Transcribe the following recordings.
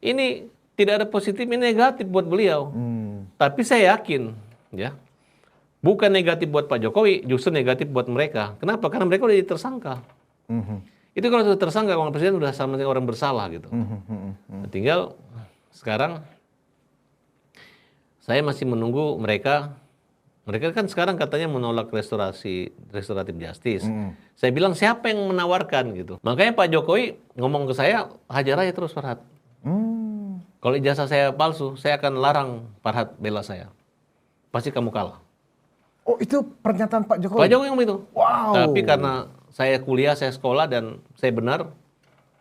ini tidak ada positif, ini negatif buat beliau. Tapi saya yakin, ya, bukan negatif buat Pak Jokowi, justru negatif buat mereka. Kenapa? Karena mereka udah jadi tersangka. Itu kalau sudah tersangka, kalau presiden udah sama dengan orang bersalah gitu. Nah, tinggal sekarang saya masih menunggu mereka. Mereka kan sekarang katanya menolak restoratif justice. Saya bilang siapa yang menawarkan gitu. Makanya Pak Jokowi ngomong ke saya, hajar aja terus Farhad. Kalau ijazah saya palsu, saya akan larang Farhad bela saya. Pasti kamu kalah. Oh, itu pernyataan Pak Jokowi? Pak Jokowi ngomong itu. Wow. Tapi karena saya kuliah, saya sekolah, dan saya benar,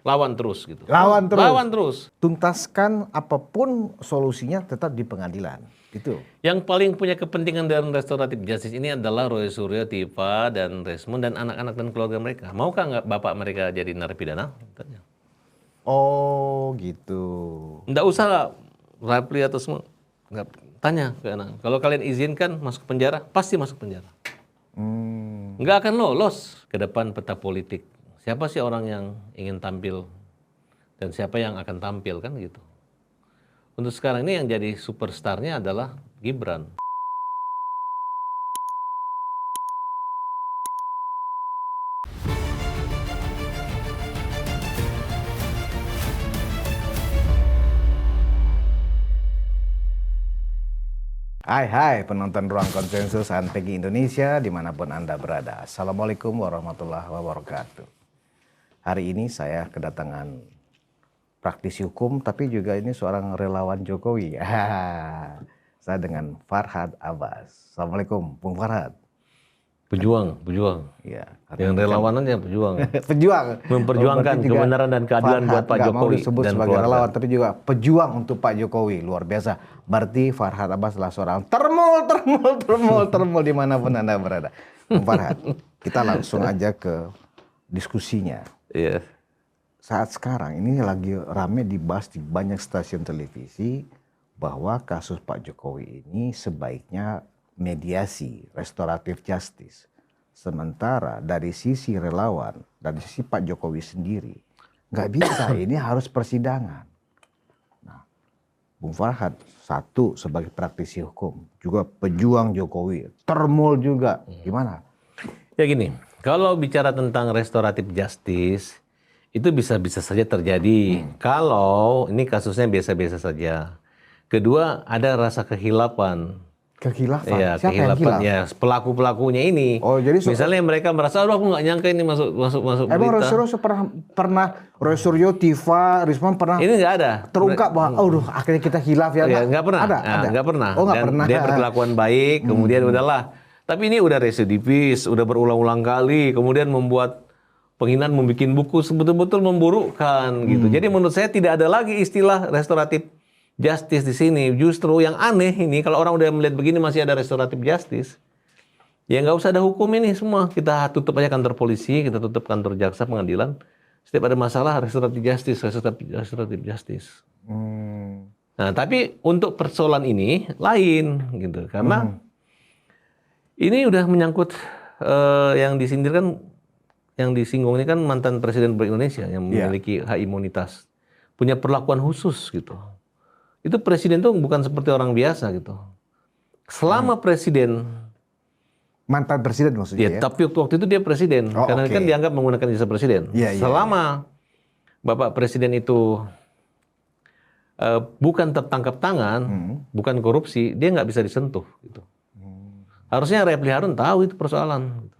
lawan terus gitu. Lawan terus? Lawan terus. Tuntaskan apapun solusinya tetap di pengadilan. Gitu. Yang paling punya kepentingan dalam restoratif justice ini adalah Roy Suryo, Tiva, dan Resmond, dan anak-anak dan keluarga mereka. Maukah nggak bapak mereka jadi narapidana? Tanya. Oh, gitu. Nggak usah Rapli atau semua. Nggak, tanya ke anak. Kalau kalian izinkan masuk penjara, pasti masuk penjara. Nggak akan lolos ke depan peta politik. Siapa sih orang yang ingin tampil dan siapa yang akan tampil kan gitu. Untuk sekarang ini yang jadi superstarnya adalah Gibran. Hai penonton Ruang Konsensus Anpegi Indonesia dimanapun Anda berada. Assalamualaikum warahmatullahi wabarakatuh. Hari ini saya kedatangan praktisi hukum, tapi juga ini seorang relawan Jokowi. Saya dengan Farhad Abbas. Assalamualaikum, Bung Farhad. Pejuang. Ya, Yang relawanannya pejuang. Pejuang. Memperjuangkan kebenaran dan keadilan buat Pak Jokowi mau disebut dan sebagai keluarga. relawan, tapi juga pejuang untuk Pak Jokowi. Luar biasa. Berarti Farhad Abbas adalah seorang termul dimanapun Anda berada. Bung Farhad, kita langsung aja ke diskusinya. Iya. Saat sekarang ini lagi rame dibahas di banyak stasiun televisi bahwa kasus Pak Jokowi ini sebaiknya mediasi, restoratif justice. Sementara dari sisi relawan, dari sisi Pak Jokowi sendiri, nggak bisa, ini harus persidangan. Nah, Bung Farhad, satu sebagai praktisi hukum, juga pejuang Jokowi, termul juga, gimana? Ya gini, kalau bicara tentang restoratif justice, itu bisa-bisa saja terjadi. Kalau ini kasusnya biasa-biasa saja. Kedua, ada rasa kehilafan. Kekhilafan? Ya, Siapa yang kehilafan khilaf? ya pelaku-pelakunya ini. Oh, jadi misalnya mereka merasa, aduh aku nggak nyangka ini masuk Emang Roy berita. Suryo pernah Roy Suryo, Tiva, Risman pernah Ini nggak ada. terungkap bahwa, aduh akhirnya kita hilaf ya? Ya, nggak pernah. Ada? Nah, nggak pernah. Oh, nggak Dan pernah. dia berkelakuan baik, kemudian udahlah. Tapi ini udah residivis, udah berulang-ulang kali, kemudian membuat penghinaan, membuat buku betul-betul memburukkan gitu. Jadi menurut saya tidak ada lagi istilah restoratif justice di sini. Justru yang aneh ini kalau orang udah melihat begini masih ada restoratif justice, ya nggak usah ada hukum ini semua. Kita tutup aja kantor polisi, kita tutup kantor jaksa, pengadilan. Setiap ada masalah restoratif justice. Nah, tapi untuk persoalan ini lain gitu, karena ini udah menyangkut yang disindirkan. Yang disinggung ini kan mantan Presiden Republik Indonesia yang memiliki hak imunitas, punya perlakuan khusus gitu. Itu presiden tuh bukan seperti orang biasa gitu. Selama presiden, Mantan presiden maksudnya ya? tapi waktu itu dia presiden, karena kan dianggap menggunakan jasa presiden. Selama Bapak Presiden itu bukan tertangkap tangan, bukan korupsi, dia nggak bisa disentuh gitu. Harusnya Refli Harun tahu itu persoalan. Gitu.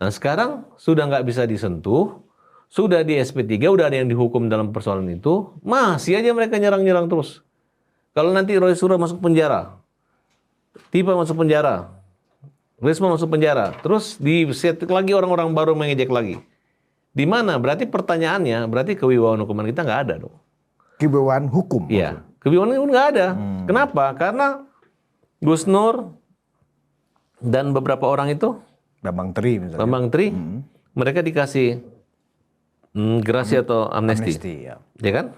Nah sekarang sudah nggak bisa disentuh, sudah di SP3, udah ada yang dihukum dalam persoalan itu, masih aja mereka nyerang-nyerang terus. Kalau nanti Roy Suryo masuk penjara, Tiva masuk penjara, Risma masuk penjara, terus disetik lagi orang-orang baru mengejek lagi. Di mana? Berarti pertanyaannya, berarti kewibawaan hukuman kita nggak ada dong. Kewibawaan hukum? Iya, kewibawaan hukum nggak ada. Kenapa? Karena Gus Nur dan beberapa orang itu, Bambang Tri misalnya. Bambang Tri, mereka dikasih gerasi atau amnesti. ya. Ya kan?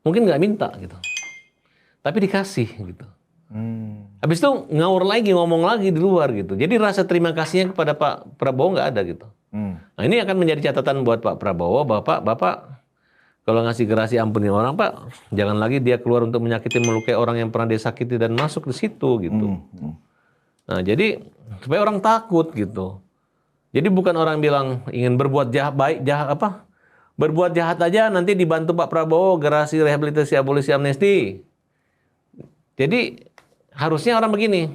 Mungkin nggak minta gitu. Tapi dikasih gitu. Habis itu ngawur lagi, ngomong lagi di luar gitu. Jadi rasa terima kasihnya kepada Pak Prabowo nggak ada gitu. Nah ini akan menjadi catatan buat Pak Prabowo, Bapak Kalau ngasih gerasi ampunin orang, Pak, jangan lagi dia keluar untuk menyakiti, melukai orang yang pernah dia sakiti dan masuk di situ gitu. Nah, jadi supaya orang takut gitu. Jadi bukan orang bilang ingin berbuat jahat, berbuat jahat aja nanti dibantu Pak Prabowo gerasi rehabilitasi abolisi amnesti. Jadi harusnya orang begini.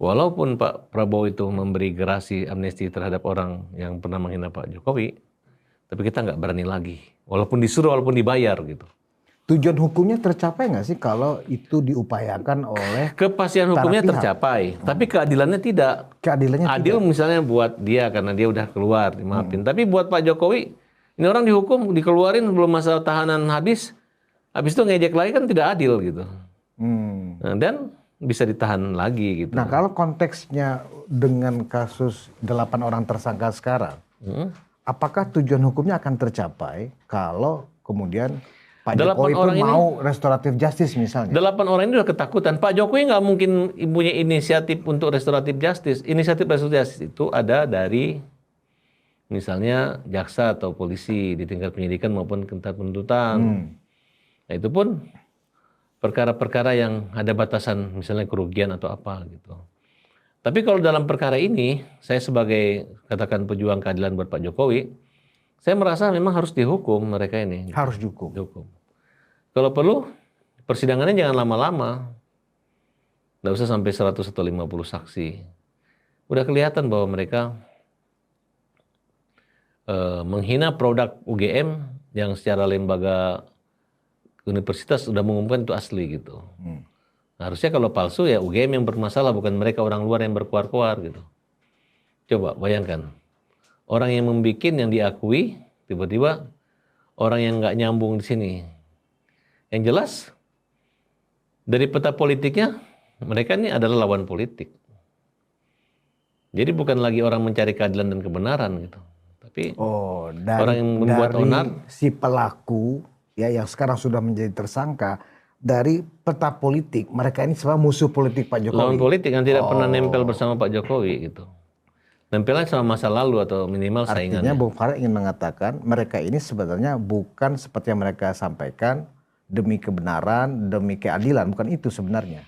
Walaupun Pak Prabowo itu memberi gerasi amnesti terhadap orang yang pernah menghina Pak Jokowi, tapi kita nggak berani lagi. Walaupun disuruh, walaupun dibayar gitu. Tujuan hukumnya tercapai nggak sih kalau itu diupayakan oleh Kepastian hukumnya tercapai, tapi keadilannya tidak. keadilannya Adil misalnya buat dia karena dia udah keluar, dimaafin. Tapi buat Pak Jokowi, ini orang dihukum, dikeluarin belum masa tahanan habis itu ngejek lagi kan tidak adil gitu. Nah, dan bisa ditahan lagi gitu. Nah, kalau konteksnya dengan kasus 8 orang tersangka sekarang, apakah tujuan hukumnya akan tercapai kalau kemudian Pak 8 Jokowi orang pun ini- mau restoratif justice misalnya? 8 orang ini udah ketakutan. Pak Jokowi nggak mungkin punya inisiatif untuk restoratif justice. Inisiatif restoratif justice itu ada dari misalnya jaksa atau polisi di tingkat penyidikan maupun tingkat penuntutan. Nah, itu pun perkara-perkara yang ada batasan misalnya kerugian atau apa gitu. Tapi kalau dalam perkara ini, saya sebagai katakan pejuang keadilan buat Pak Jokowi, saya merasa memang harus dihukum mereka ini. Harus dihukum. Dihukum. Kalau perlu, persidangannya jangan lama-lama. Nggak usah sampai 100 atau 50 saksi. Udah kelihatan bahwa mereka menghina produk UGM yang secara lembaga universitas sudah mengumumkan itu asli gitu. Harusnya kalau palsu ya UGM yang bermasalah, bukan mereka orang luar yang berkuar-kuar gitu. Coba bayangkan, orang yang membuat yang diakui, tiba-tiba orang yang nggak nyambung di sini. Yang jelas, dari peta politiknya, mereka ini adalah lawan politik. Jadi bukan lagi orang mencari keadilan dan kebenaran gitu. Tapi orang yang membuat onar, si pelaku ya yang sekarang sudah menjadi tersangka, dari peta politik mereka ini sebenarnya musuh politik Pak Jokowi. lawan politik yang tidak pernah nempel bersama Pak Jokowi gitu. Nempelnya sama masa lalu atau minimal saingannya. Artinya Bung Farel ingin mengatakan mereka ini sebenarnya bukan seperti yang mereka sampaikan demi kebenaran, demi keadilan, bukan itu sebenarnya.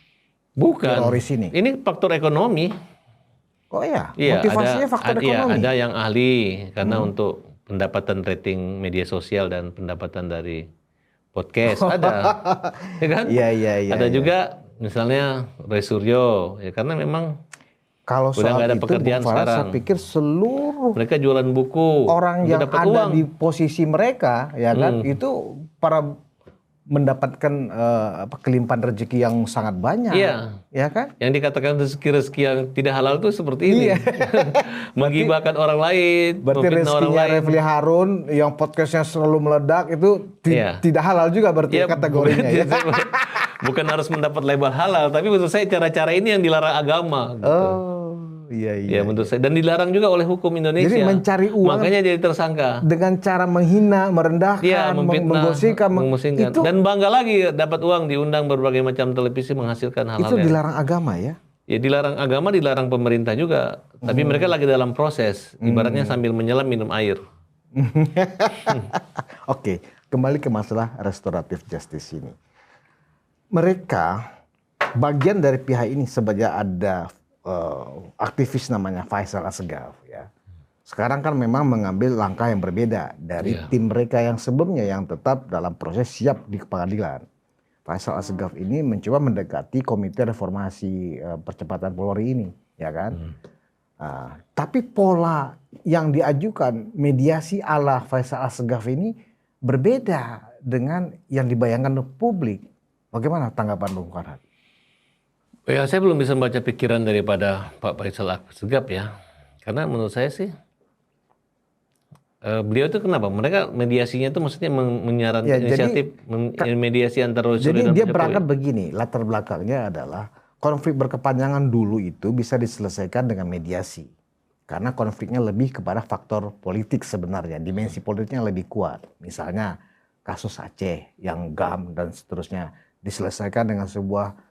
Bukan. Teroris ini. Ini faktor ekonomi. Oh iya, Iya, motivasinya faktor ekonomi. Ada yang ahli karena untuk pendapatan rating media sosial dan pendapatan dari podcast ada, ya kan? Iya. Ada juga misalnya Roy Suryo, ya karena memang Kalau udah soal nggak ada itu, pekerjaan Bung Farel, sekarang. saya pikir seluruh mereka jualan buku, orang untuk yang dapat ada uang. di posisi mereka, ya kan, itu para mendapatkan kelimpahan rezeki yang sangat banyak, Iya. ya kan? Yang dikatakan rezeki yang tidak halal itu seperti ini. Menggibahkan orang lain, Berarti memfitnah orang rezekinya lain. Refli Harun yang podcastnya selalu meledak itu Iya. tidak halal juga berarti Ya, kategorinya. Ya. bukan harus mendapat label halal, tapi menurut saya cara-cara ini yang dilarang agama. Gitu. Iya. Ya menurut saya, dan dilarang juga oleh hukum Indonesia. Jadi mencari uang makanya jadi tersangka. dengan cara menghina, merendahkan, Iya, memfitnah, menggosipkan, memusingkan. itu Dan bangga lagi dapat uang, diundang berbagai macam televisi menghasilkan hal-hal itu yang dilarang agama ya. ya dilarang agama, dilarang pemerintah juga. Tapi mereka lagi dalam proses. Ibaratnya sambil menyelam minum air. Oke, kembali ke masalah restoratif justice ini. Mereka bagian dari pihak ini sebagai ada aktivis namanya Faisal Assegaf ya. Sekarang kan memang mengambil langkah yang berbeda dari tim mereka yang sebelumnya yang tetap dalam proses siap di pengadilan. Faisal Assegaf ini mencoba mendekati Komite Reformasi Percepatan Polri ini, ya kan? Tapi pola yang diajukan mediasi ala Faisal Assegaf ini berbeda dengan yang dibayangkan publik. Bagaimana tanggapan Bung Farel? Ya, saya belum bisa membaca pikiran daripada Pak Faisal Assegaf ya. Karena menurut saya sih, beliau itu kenapa? Mereka mediasinya itu maksudnya menyarankan Ya, inisiatif mediasi antara Roy Suryo Jadi dan dia Pak Jokowi. berangkat begini, latar belakangnya adalah konflik berkepanjangan dulu itu bisa diselesaikan dengan mediasi. Karena konfliknya lebih kepada faktor politik sebenarnya, dimensi politiknya lebih kuat. Misalnya kasus Aceh yang GAM dan seterusnya diselesaikan dengan sebuah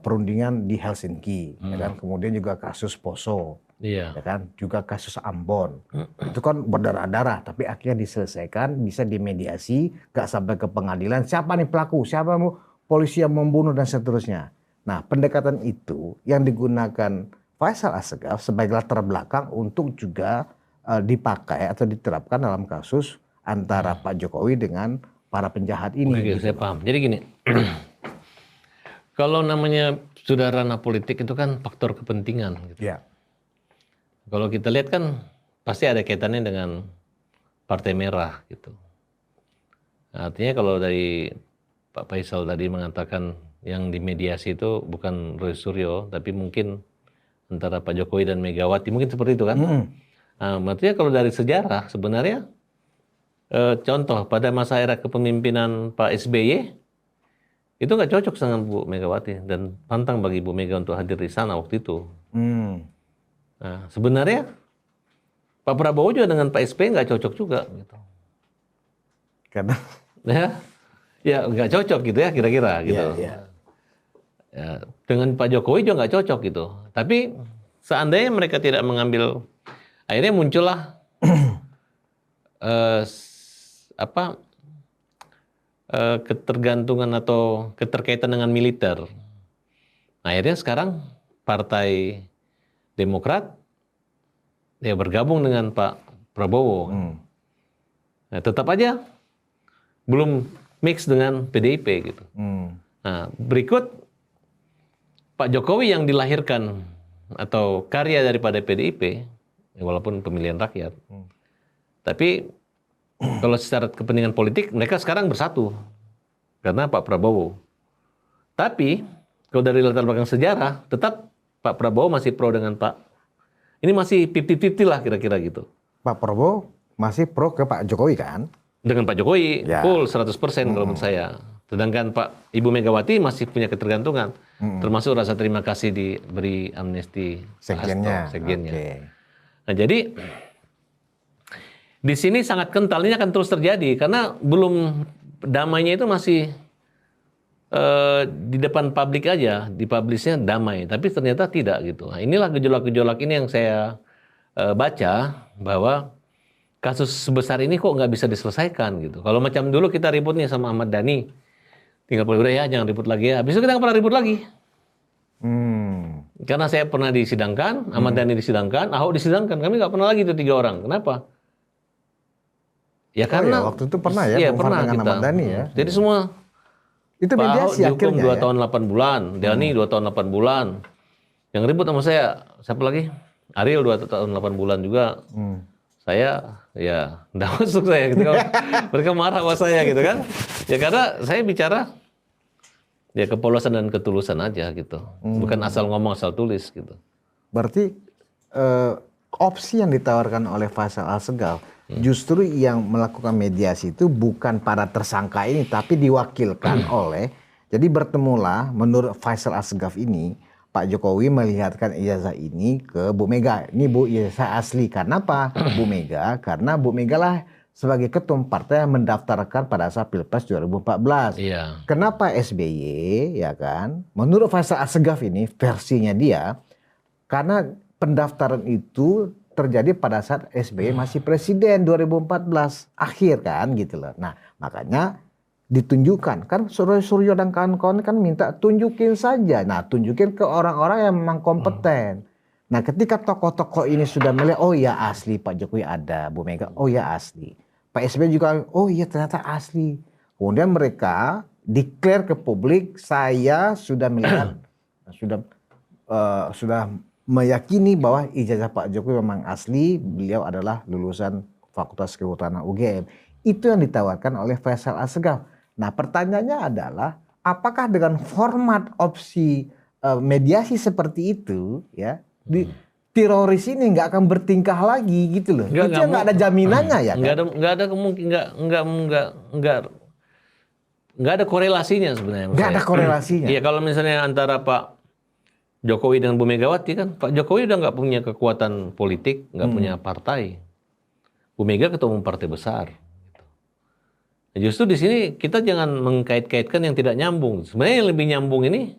perundingan di Helsinki, ya kan? Kemudian juga kasus Poso Iya. ya kan? Juga kasus Ambon, itu kan berdarah-darah, tapi akhirnya diselesaikan, bisa dimediasi, nggak sampai ke pengadilan. Siapa nih pelaku? Siapa polisi yang membunuh dan seterusnya. Nah, pendekatan itu yang digunakan Faisal Assegaf sebagai latar belakang untuk juga dipakai atau diterapkan dalam kasus antara Pak Jokowi dengan para penjahat ini. Oke, Gitu, saya paham. Jadi gini, kalau namanya sudah ranah politik itu kan faktor kepentingan. Gitu. Ya. Kalau kita lihat kan pasti ada kaitannya dengan Partai Merah gitu. Artinya kalau dari Pak Faisal tadi mengatakan yang dimediasi itu bukan Roy Suryo, tapi mungkin antara Pak Jokowi dan Megawati, mungkin seperti itu kan? Nah, artinya kalau dari sejarah sebenarnya contoh pada masa era kepemimpinan Pak SBY itu nggak cocok dengan Bu Megawati dan pantang bagi Bu Mega untuk hadir di sana waktu itu. Nah, sebenarnya Pak Prabowo juga dengan Pak SBY nggak cocok juga gitu. Karena ya nggak cocok gitu ya kira-kira gitu. Iya. Ya, dengan Pak Jokowi juga nggak cocok gitu. Tapi seandainya mereka tidak mengambil, akhirnya muncullah ketergantungan atau keterkaitan dengan militer. Nah, akhirnya sekarang Partai Demokrat ya bergabung dengan Pak Prabowo. Nah, tetap aja belum mix dengan PDIP gitu. Nah, berikut Pak Jokowi yang dilahirkan atau karya daripada PDIP, ya walaupun pemilihan rakyat, tapi kalau secara kepentingan politik mereka sekarang bersatu karena Pak Prabowo. Tapi kalau dari latar belakang sejarah, tetap Pak Prabowo masih pro dengan Pak. Ini masih 50-50 lah kira-kira gitu. Pak Prabowo masih pro ke Pak Jokowi kan? Dengan Pak Jokowi Ya. full 100% kalau menurut saya. Sedangkan Pak Ibu Megawati masih punya ketergantungan, termasuk rasa terima kasih diberi amnesti Sekjennya. sekjennya. Oke. Nah, jadi di sini sangat kental, ini akan terus terjadi karena belum damainya itu masih di depan publik aja, dipublishnya damai, tapi ternyata tidak gitu. Nah, inilah gejolak-gejolak ini yang saya baca bahwa kasus sebesar ini kok nggak bisa diselesaikan gitu. Kalau macam dulu kita ribut nih sama Ahmad Dhani, tinggal udah ya jangan ribut lagi ya. Habis itu kita nggak pernah ribut lagi. Karena saya pernah disidangkan, Ahmad Dhani disidangkan, Ahok disidangkan, kami nggak pernah lagi itu 3 orang. Kenapa? Ya karena waktu itu pernah ya, iya, Bung pernah Far dengan kita. Ahmad Dhani ya. Jadi semua Itu Pak Ahok mediasi dihukum akhirnya 2 ya. tahun 8 bulan, Dhani 2 tahun 8 bulan. Yang ribut sama saya, siapa lagi? Ariel 2 tahun 8 bulan juga. Saya ya enggak masuk saya gitu kan. Mereka marah sama saya gitu kan. Ya karena saya bicara ya kepolosan dan ketulusan aja gitu. Bukan asal ngomong asal tulis gitu. Berarti opsi yang ditawarkan oleh Faisal Assegaf justru yang melakukan mediasi itu bukan para tersangka ini, tapi diwakilkan oleh. Jadi bertemulah menurut Faisal Assegaf ini, Pak Jokowi melihatkan ijazah ini ke Bu Mega. Ini Bu ijazah asli. Karena apa? Bu Mega, karena Bu Mega lah sebagai ketum partai yang mendaftarkan pada saat Pilpres 2014. Iya. Kenapa SBY, ya kan? Menurut Faisal Assegaf ini, versinya dia, karena pendaftaran itu terjadi pada saat SBY masih presiden 2014 akhir kan gitu loh. Nah, makanya ditunjukkan kan Suryo dan kawan-kawan kan minta tunjukin saja. Nah, tunjukin ke orang-orang yang memang kompeten. Nah, ketika tokoh-tokoh ini sudah melihat, oh ya asli Pak Jokowi ada, Bu Mega, oh ya asli. Pak SBY juga, oh iya ternyata asli. Kemudian mereka declare ke publik, saya sudah melihat, sudah meyakini bahwa ijazah Pak Jokowi memang asli, beliau adalah lulusan Fakultas Kehutanan UGM. Itu yang ditawarkan oleh Faisal Assegaf. Nah, pertanyaannya adalah apakah dengan format opsi mediasi seperti itu ya, teroris ini nggak akan bertingkah lagi gitu loh. Itu yang nggak ada jaminannya ya kan? Nggak ada kemungkinan, nggak ada korelasinya sebenarnya. Nggak ada korelasinya. Iya, kalau misalnya antara Pak Jokowi dengan Bu Megawati kan, Pak Jokowi udah nggak punya kekuatan politik, nggak punya partai. Bu Mega ketua umum partai besar. Gitu. Nah, justru di sini kita jangan mengkait-kaitkan yang tidak nyambung. Sebenarnya yang lebih nyambung ini,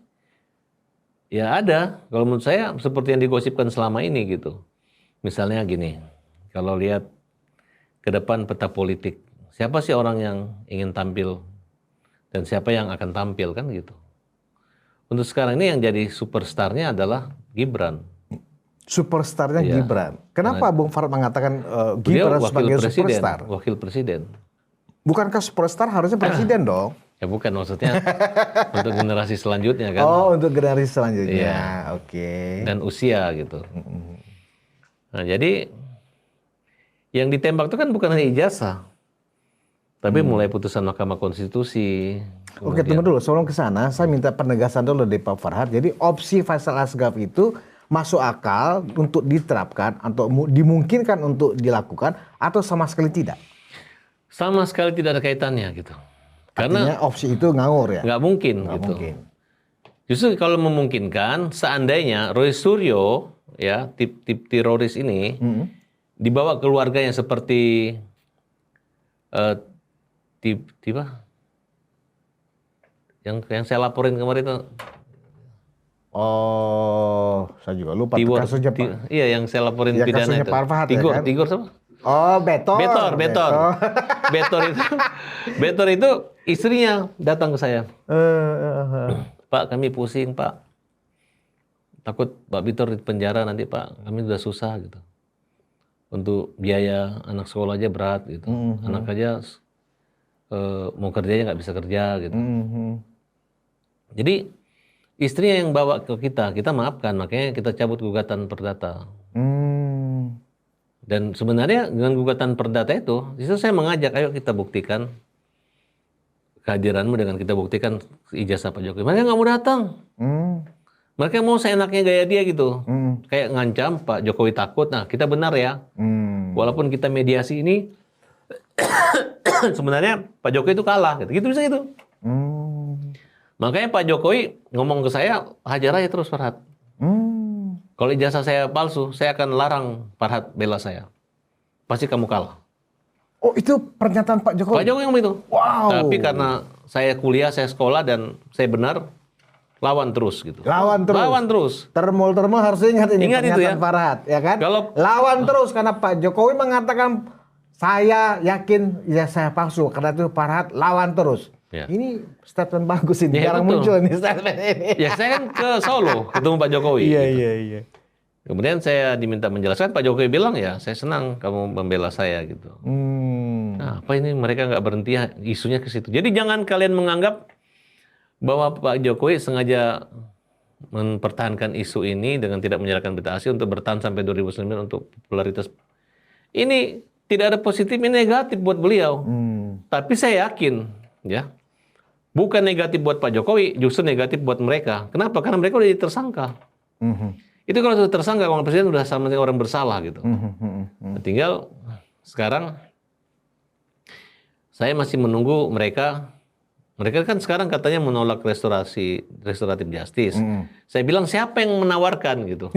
ya ada. Kalau menurut saya seperti yang digosipkan selama ini gitu. Misalnya gini, kalau lihat ke depan peta politik, siapa sih orang yang ingin tampil dan siapa yang akan tampil kan gitu. Untuk sekarang ini yang jadi superstarnya adalah Gibran. Superstarnya Iya. Gibran. Kenapa Bung Farad mengatakan Beliau Gibran wakil sebagai presiden, superstar? wakil presiden. Bukankah superstar harusnya presiden dong? Ya bukan maksudnya untuk generasi selanjutnya kan. Oh, untuk generasi selanjutnya. Iya. Oke. Dan usia gitu. Nah, jadi yang ditembak itu kan bukan hanya ijazah, tapi mulai putusan Mahkamah Konstitusi. Oke, tunggu dulu. Sebelum ke sana, saya minta penegasan dulu dari Pak Farhad. Jadi opsi Faisal Asgaf itu masuk akal untuk diterapkan atau dimungkinkan untuk dilakukan atau sama sekali tidak? Sama sekali tidak ada kaitannya gitu. Karena Artinya opsi itu ngawur ya? nggak mungkin Nggak gitu. mungkin. Justru kalau memungkinkan, seandainya Roy Suryo ya tip teroris ini dibawa keluarganya seperti tiba yang saya laporin kemarin itu Oh, saya juga lupa Tiwor, kasusnya Pak. iya yang saya laporin Ya, pidana kasusnya itu. Pak Farhad ya Tigor, kan? Tigor siapa? Oh, Betor. Betor itu istrinya datang ke saya. Pak, kami pusing, Pak. Takut Pak Betor di penjara nanti, Pak. Kami sudah susah gitu. Untuk biaya anak sekolah aja berat gitu. Anak aja mau kerjanya nggak bisa kerja gitu. Jadi istrinya yang bawa ke kita maafkan, makanya kita cabut gugatan perdata. Dan sebenarnya dengan gugatan perdata itu saya mengajak, ayo kita buktikan kehadiranmu dengan kita buktikan ijazah Pak Jokowi. Mereka nggak mau datang. Mereka mau seenaknya gaya dia gitu. Kayak ngancam Pak Jokowi takut. Nah, kita benar ya. Walaupun kita mediasi ini, sebenarnya Pak Jokowi itu kalah. Gitu bisa gitu. Makanya Pak Jokowi ngomong ke saya, hajar aja terus Farhad. Kalau ijazah saya palsu, saya akan larang Farhad bela saya. Pasti kamu kalah. Oh, itu pernyataan Pak Jokowi? Pak Jokowi ngomong itu. Wow. Tapi karena saya kuliah, saya sekolah, dan saya benar, lawan terus gitu. Lawan terus. Lawan terus. Termul harus ingat ini Ingat itu pernyataan ya. Farhad, ya kan? Kalau- lawan terus karena Pak Jokowi mengatakan saya yakin ya saya palsu, karena itu Farhad lawan terus. Ya. Ini statement bagus ini, Ya, jarang betul. muncul ini statement ini. Ya saya kan ke Solo ketemu Pak Jokowi. iya. Kemudian saya diminta menjelaskan, Pak Jokowi bilang ya saya senang kamu membela saya gitu. Nah, apa ini mereka nggak berhenti isunya ke situ. Jadi jangan kalian menganggap bahwa Pak Jokowi sengaja mempertahankan isu ini dengan tidak menyerahkan berita asli untuk bertahan sampai 2009 untuk popularitas. Ini tidak ada positif, ini negatif buat beliau. Tapi saya yakin ya, bukan negatif buat Pak Jokowi, justru negatif buat mereka. Kenapa? Karena mereka udah jadi tersangka. Itu kalau sudah tersangka, kalau presiden udah sama dengan orang bersalah gitu. Tinggal sekarang saya masih menunggu mereka. Mereka kan sekarang katanya menolak restoratif justice. Saya bilang siapa yang menawarkan gitu.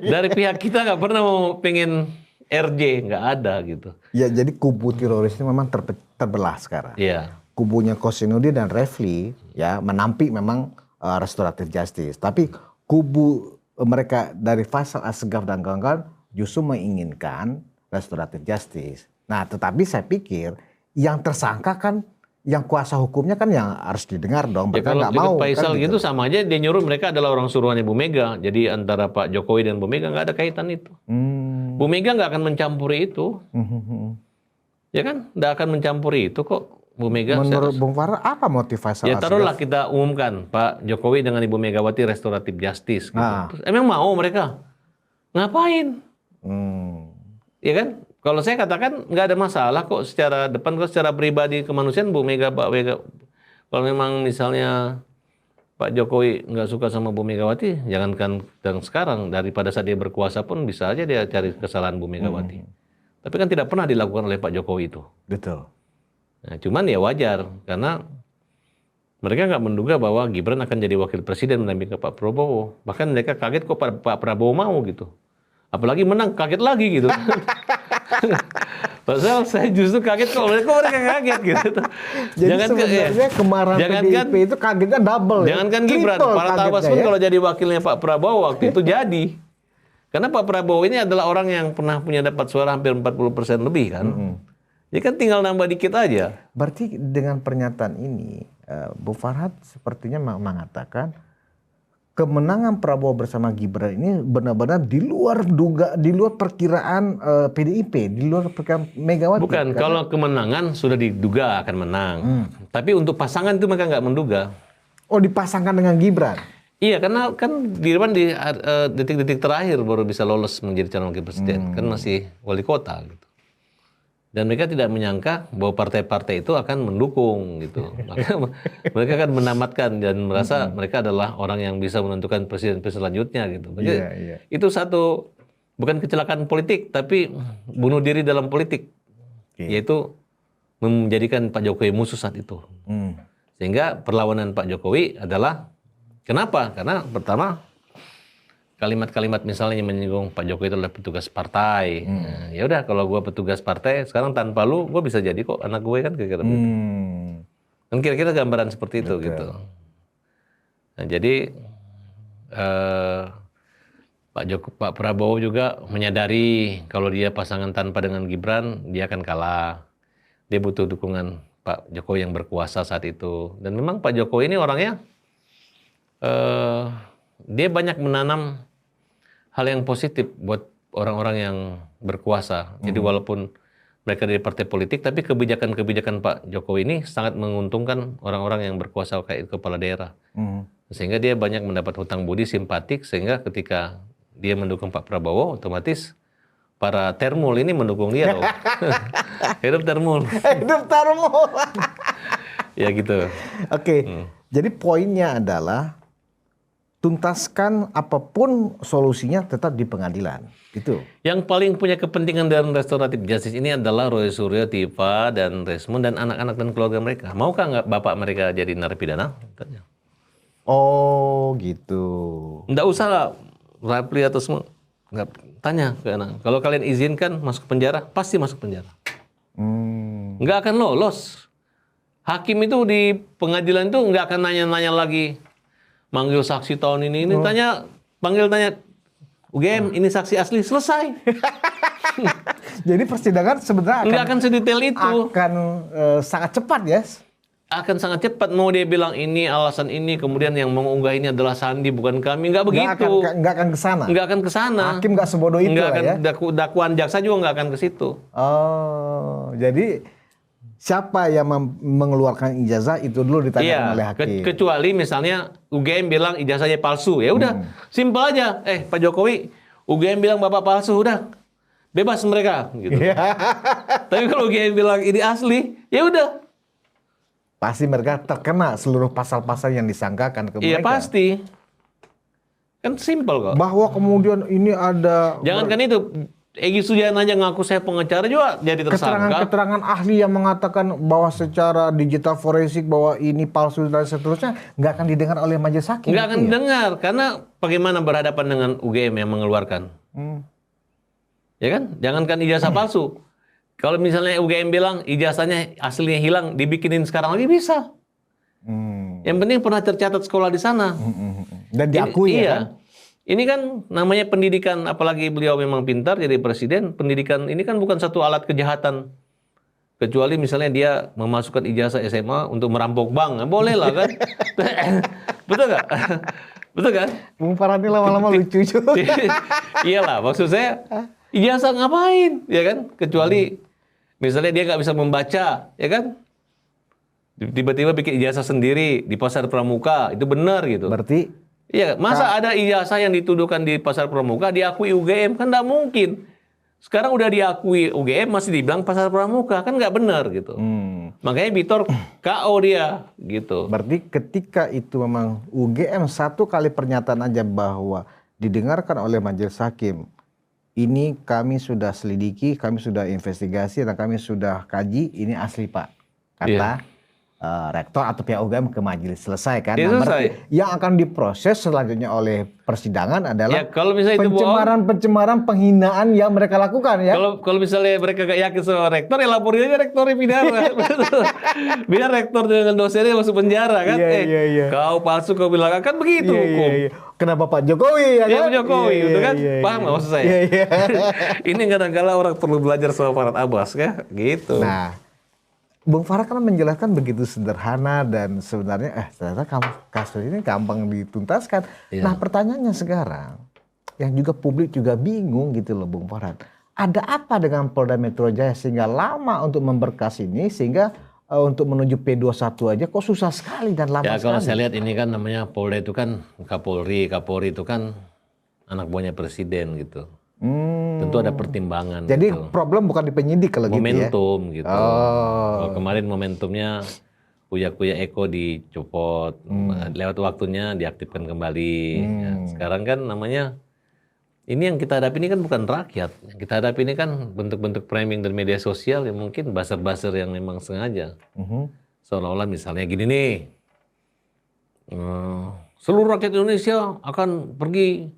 Dari pihak kita nggak pernah mau pengen RJ, nggak ada gitu. Ya, jadi kubu teroris ini memang terbelah sekarang. Iya. Kubunya Kosinudi dan Refli ya menampik memang restoratif justice. Tapi kubu mereka dari Faisal Asgaf dan kawan-kawan justru menginginkan restoratif justice. Nah, tetapi saya pikir yang tersangka kan, yang kuasa hukumnya kan yang harus didengar dong. Ya, Mereka kalau nggak dekat mau. Faisal kan gitu sama aja dia nyuruh mereka adalah orang suruhannya Bu Mega. Jadi antara Pak Jokowi dan Bu Mega nggak ada kaitan itu. Bu Mega nggak akan mencampuri itu. Ya kan? Nggak akan mencampuri itu kok. Bu Mega. Menurut Bung Farah, apa motif Faisal Ya taruhlah Asgaf? kita umumkan Pak Jokowi dengan Ibu Megawati restoratif justice. Gitu. Nah. Terus, emang mau mereka? Ngapain? Ya kan? Kalau saya katakan nggak ada masalah kok secara depan, kok secara pribadi kemanusiaan Bu Mega, Pak Mega. Kalau memang misalnya Pak Jokowi nggak suka sama Bu Megawati, jangankan yang sekarang, daripada saat dia berkuasa pun bisa aja dia cari kesalahan Bu Megawati. Tapi kan tidak pernah dilakukan oleh Pak Jokowi itu. Betul. Nah, cuman ya wajar karena mereka nggak menduga bahwa Gibran akan jadi wakil presiden mendampingi Pak Prabowo. Bahkan mereka kaget kok Pak Prabowo mau gitu. Apalagi menang, kaget lagi gitu. Padahal saya justru kaget kok mereka kaget gitu. Jadi sebenarnya kemarahan PDIP itu kagetnya double. Jangankan Gibran, Triple Para Tabas kagetnya pun ya. kalau jadi wakilnya Pak Prabowo waktu itu jadi. Karena Pak Prabowo ini adalah orang yang pernah punya dapat suara hampir 40% lebih kan. Jadi kan tinggal nambah dikit aja. Berarti dengan pernyataan ini, Bu Farhad sepertinya mengatakan kemenangan Prabowo bersama Gibran ini benar-benar di luar perkiraan PDIP, di luar perkiraan Megawati. Bukan, kalau kemenangan sudah diduga akan menang. Tapi untuk pasangan itu mereka nggak menduga. Oh, dipasangkan dengan Gibran? Iya, karena kan Gibran di detik-detik terakhir baru bisa lolos menjadi calon wakil presiden. Kan masih wali kota gitu. Dan mereka tidak menyangka bahwa partai-partai itu akan mendukung gitu. Maka mereka akan menamatkan dan merasa mereka adalah orang yang bisa menentukan presiden selanjutnya gitu. Itu satu, bukan kecelakaan politik, tapi bunuh diri dalam politik. Yaitu menjadikan Pak Jokowi musuh saat itu. Sehingga perlawanan Pak Jokowi adalah, kenapa? Karena pertama, kalimat-kalimat misalnya yang menyinggung Pak Jokowi itu adalah petugas partai. Nah, ya udah, kalau gue petugas partai, sekarang tanpa lu, gue bisa jadi kok anak gue kan kira-kira begitu. Kan kira-kira gambaran seperti itu gitu. Nah, jadi Pak Prabowo juga menyadari kalau dia pasangan tanpa dengan Gibran, dia akan kalah. Dia butuh dukungan Pak Jokowi yang berkuasa saat itu. Dan memang Pak Jokowi ini orangnya, dia banyak menanam hal yang positif buat orang-orang yang berkuasa. Jadi walaupun mereka dari partai politik, tapi kebijakan-kebijakan Pak Jokowi ini sangat menguntungkan orang-orang yang berkuasa kayak kepala daerah. Sehingga dia banyak mendapat hutang budi, simpatik, sehingga ketika dia mendukung Pak Prabowo, otomatis para termul ini mendukung dia loh. Hidup termul. Hidup termul. Ya gitu. Oke. Jadi poinnya adalah tuntaskan apapun solusinya tetap di pengadilan. Itu. Yang paling punya kepentingan dalam restoratif justice ini adalah Roy Suryo, Tiva, dan Resmond, dan anak-anak dan keluarga mereka. Maukah nggak bapak mereka jadi narapidana? Tanya. Oh gitu. Nggak usah lah, Rapli atau semua. Nggak, tanya ke anak. Kalau kalian izinkan masuk penjara, pasti masuk penjara. Nggak akan lolos. Hakim itu di pengadilan itu nggak akan nanya-nanya lagi. Manggil saksi tahun ini tanya, tanya UGM, ini saksi asli, selesai. Jadi persidangan sebenarnya nggak akan sedetail itu. Akan sangat cepat ya. Akan sangat cepat. Mau dia bilang ini alasan ini, kemudian yang mengunggah ini adalah Sandi bukan kami, nggak begitu. Nggak akan ke sana. Nggak akan ke sana. Hakim nggak sebodoh itu nggak akan, ya. Dakwaan jaksa juga nggak akan ke situ. Oh, jadi siapa yang mengeluarkan ijazah itu dulu ditanyakan oleh hakim. Kecuali misalnya UGM bilang ijazahnya palsu, ya udah, simpel aja. Pak Jokowi, UGM bilang bapak palsu, udah bebas mereka, gitu. Tapi kalau UGM bilang ini asli, ya udah. Pasti mereka terkena seluruh pasal-pasal yang disangkakan ke mereka. Iya pasti, kan simpel kok. Bahwa kemudian ini ada. Jangankan itu. Egy Sujana aja ngaku saya pengacara juga jadi tersangka. Keterangan ahli yang mengatakan bahwa secara digital forensik bahwa ini palsu dan seterusnya nggak akan didengar oleh majelis hakim. Nggak akan didengar karena bagaimana berhadapan dengan UGM yang mengeluarkan, ya kan? Jangankan ijazah palsu. Kalau misalnya UGM bilang ijazahnya aslinya hilang, dibikinin sekarang lagi bisa. Yang penting pernah tercatat sekolah di sana. Dan diakui ya kan? Ini kan namanya pendidikan, apalagi beliau memang pintar jadi presiden. Pendidikan ini kan bukan satu alat kejahatan. Kecuali misalnya dia memasukkan ijazah SMA untuk merampok bank. Boleh lah kan? Betul nggak? Betul kan? Bung Farhad ini lama-lama lucu juga. Iyalah, maksud saya ijazah ngapain? Ya kan? Kecuali misalnya dia nggak bisa membaca, ya kan? Tiba-tiba bikin ijazah sendiri di pasar pramuka, itu benar gitu. Berarti iya, masa ada ijazah yang dituduhkan di pasar pramuka diakui UGM? Kan nggak mungkin. Sekarang udah diakui UGM masih dibilang pasar pramuka, kan nggak benar gitu. Makanya Bitor KO dia gitu. Berarti ketika itu memang UGM satu kali pernyataan aja bahwa didengarkan oleh majelis hakim, ini kami sudah selidiki, kami sudah investigasi, dan kami sudah kaji, ini asli Pak. Kata rektor atau pihak UGM ke majelis, selesai kan? Ya, Nah, selesai. berarti yang akan diproses selanjutnya oleh persidangan adalah Ya, kalau misalnya itu bohong, pencemaran, penghinaan yang mereka lakukan ya. kalau misalnya mereka gak yakin sama rektor, ya laporin aja rektornya pidana. Biar rektor dengan dosennya masuk penjara kan? Iya, iya, iya. Kau palsu, kau bilang kan begitu Iya, hukum. iya, iya. Kenapa Pak Jokowi ya Ya kan? Pak Jokowi, Iya, gitu kan? iya, Paham iya, nggak maksud saya? Iya, iya. Ini kadang-kala orang perlu belajar sama Farhad Abbas, ya, gitu. Nah, Bung Farah kan menjelaskan begitu sederhana dan sebenarnya ternyata kasus ini gampang dituntaskan. Iya. Nah, pertanyaannya sekarang yang juga publik juga bingung gitu loh Bung Farah. Ada apa dengan Polda Metro Jaya sehingga lama untuk memberkas ini sehingga untuk menuju P21 aja kok susah sekali dan lama Ya kalau sekali. saya lihat ini kan namanya Polda itu kan Kapolri itu kan anak buahnya presiden gitu. Tentu ada pertimbangan. Jadi gitu. problem bukan di penyidik kalau gitu ya. Momentum gitu. Oh. Kalau kemarin momentumnya Kuya Eko dicopot, lewat waktunya diaktifkan kembali. Ya, sekarang kan namanya ini yang kita hadapi ini kan bukan rakyat. Yang kita hadapi ini kan bentuk-bentuk framing dari media sosial yang mungkin buzzer-buzzer yang memang sengaja. Seolah-olah misalnya gini nih, seluruh rakyat Indonesia akan pergi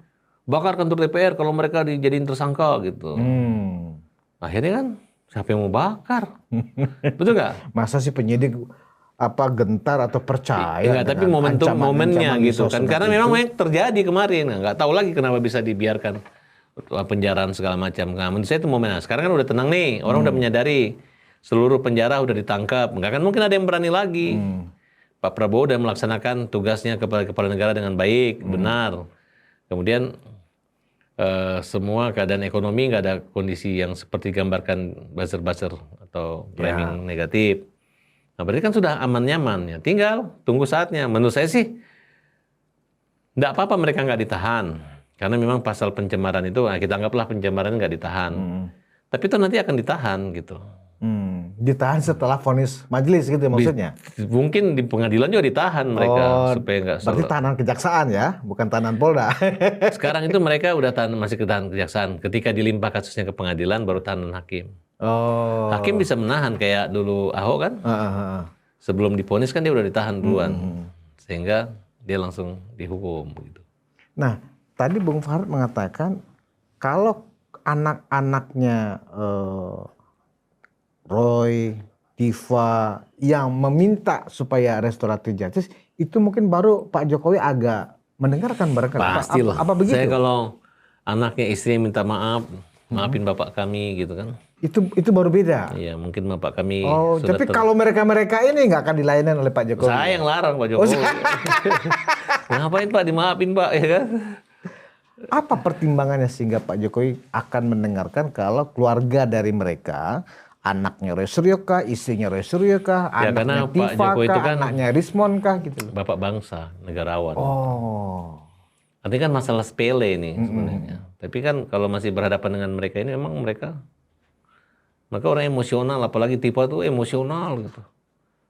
bakar kantor DPR kalau mereka dijadiin tersangka gitu. Akhirnya kan siapa yang mau bakar? Betul nggak? Masa sih penyidik gentar atau percaya? Enggak, tapi momennya ancaman gitu kan. sosmed Karena itu? memang terjadi kemarin. Nggak tahu lagi kenapa bisa dibiarkan penjaraan segala macam. Nah, menurut saya itu momennya. Sekarang kan udah tenang nih. Orang udah menyadari seluruh penjara udah ditangkap. Nggak kan mungkin ada yang berani lagi. Pak Prabowo udah melaksanakan tugasnya kepada kepala negara dengan baik, benar. Kemudian semua keadaan ekonomi nggak ada kondisi yang seperti gambarkan buzzer-buzzer atau framing negatif. Nah, berarti kan sudah aman nyaman ya. Tinggal tunggu saatnya. Menurut saya sih nggak apa-apa mereka nggak ditahan. Karena memang pasal pencemaran itu kita anggaplah pencemaran nggak ditahan. Tapi itu nanti akan ditahan gitu. Ditahan setelah vonis majelis gitu ya maksudnya? Mungkin di pengadilan juga ditahan mereka supaya nggak Berarti tahanan kejaksaan ya, bukan tahanan Polda. Sekarang itu mereka udah masih ketahan kejaksaan. Ketika dilimpah kasusnya ke pengadilan baru tahanan hakim. Oh. Hakim bisa menahan kayak dulu Ahok kan. Sebelum divonis kan dia udah ditahan duluan. Sehingga dia langsung dihukum gitu. Nah, tadi Bung Farhad mengatakan kalau anak-anaknya Roy, Diva yang meminta supaya restoratif justice itu mungkin baru Pak Jokowi agak mendengarkan barangkali. Pastilah. Apa begitu? Saya kalau anaknya istri minta maaf, maafin bapak kami gitu kan. Itu baru beda. Iya, mungkin bapak kami tapi kalau mereka ini nggak akan dilayanin oleh Pak Jokowi. Saya yang larang Pak Jokowi. Ngapain Pak, dimaafin Pak ya kan? Apa pertimbangannya sehingga Pak Jokowi akan mendengarkan kalau keluarga dari mereka, anaknya Roy Suryo kah, istrinya Roy Suryo kah, Ya, karena anaknya Pak Tifa Jokowi kah, itu kan anaknya Rismon kah gitu loh. Bapak bangsa, negarawan. Oh. Artinya kan masalah sepele ini sebenarnya. Tapi kan kalau masih berhadapan dengan mereka ini memang mereka orang emosional, apalagi Tifa itu emosional gitu.